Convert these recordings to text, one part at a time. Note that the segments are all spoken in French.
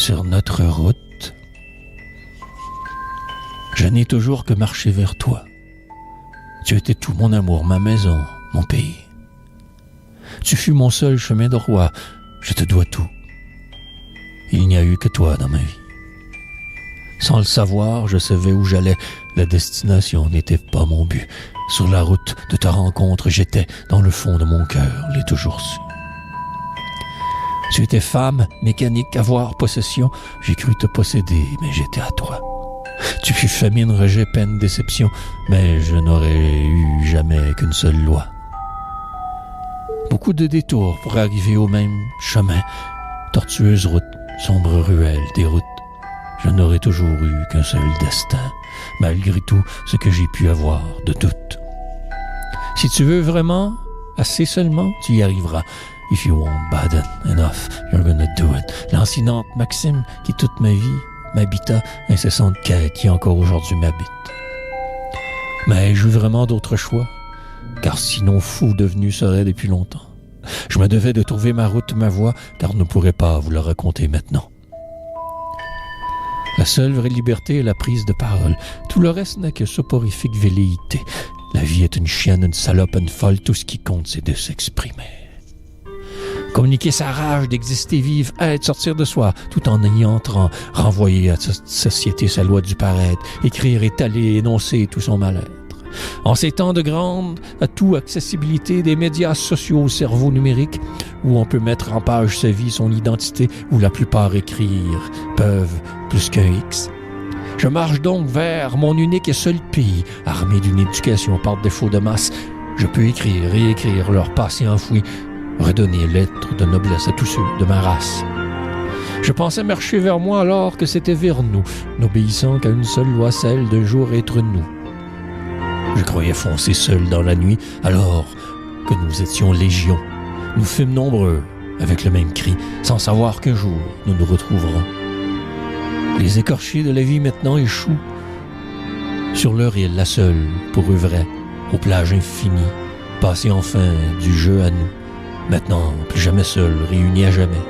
sur notre route, je n'ai toujours que marché vers toi. Tu étais tout mon amour, ma maison, mon pays. Tu fus mon seul chemin de roi, je te dois tout. Il n'y a eu que toi dans ma vie. Sans le savoir, je savais où j'allais. La destination n'était pas mon but. Sur la route de ta rencontre, j'étais dans le fond de mon cœur, l'ai toujours su. Tu étais femme, mécanique, avoir, possession. J'ai cru te posséder, mais j'étais à toi. Tu fus famine, rejet, peine, déception, mais je n'aurais eu jamais qu'une seule loi. Beaucoup de détours pour arriver au même chemin. Tortueuse route, sombre ruelle, déroute. Je n'aurais toujours eu qu'un seul destin, malgré tout ce que j'ai pu avoir de doute. Si tu veux vraiment, assez seulement, tu y arriveras. If you want bad enough, you're gonna do it. Lancinante maxime qui toute ma vie m'habita, incessante quête qui encore aujourd'hui m'habite. Mais ai-je eu vraiment d'autres choix? Car sinon fou devenu serait depuis longtemps. Je me devais de trouver ma route, ma voie, car je ne pourrais pas vous le raconter maintenant. La seule vraie liberté est la prise de parole. Tout le reste n'est que soporifique velléité. La vie est une chienne, une salope, une folle. Tout ce qui compte, c'est de s'exprimer. Communiquer sa rage d'exister, vivre, être, sortir de soi, tout en y entrant, renvoyer à cette société sa loi du paraître, écrire, étaler, énoncer tout son mal-être. En ces temps de grande, à tout accessibilité des médias sociaux au cerveau numérique, où on peut mettre en page sa vie, son identité, où la plupart écrire peuvent plus qu'un X. Je marche donc vers mon unique et seul pays, armé d'une éducation par défaut de masse. Je peux écrire, réécrire leur passé enfoui, redonner l'être de noblesse à tous ceux de ma race. Je pensais marcher vers moi alors que c'était vers nous, n'obéissant qu'à une seule loi, celle d'un jour être nous. Je croyais foncer seul dans la nuit, alors que nous étions légions. Nous fûmes nombreux, avec le même cri, sans savoir qu'un jour nous nous retrouverons. Les écorchés de la vie maintenant échouent sur leur île, la seule, pour eux vrai, aux plages infinies, passés enfin du jeu à nous. Maintenant, plus jamais seuls, réunis à jamais.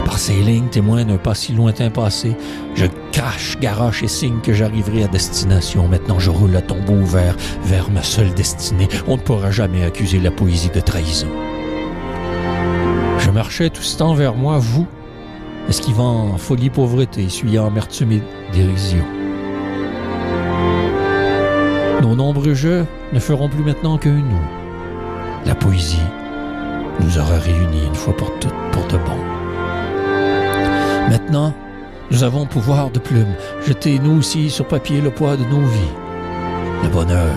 Par ces lignes, témoins d'un pas si lointain passé, je crache, garoche et signe que j'arriverai à destination. Maintenant, je roule à tombeau ouvert vers ma seule destinée. On ne pourra jamais accuser la poésie de trahison. Je marchais tout ce temps vers moi, vous, esquivant folie, pauvreté, essuyant amertume et dérision. Nos nombreux jeux ne feront plus maintenant qu'un nous. La poésie nous aura réunis une fois pour toutes, pour de bon. Maintenant, nous avons pouvoir de plume. Jetez nous aussi sur papier le poids de nos vies. Le bonheur,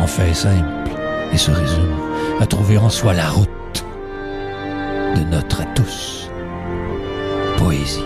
en fait simple, et se résume à trouver en soi la route de notre à tous. Poésie.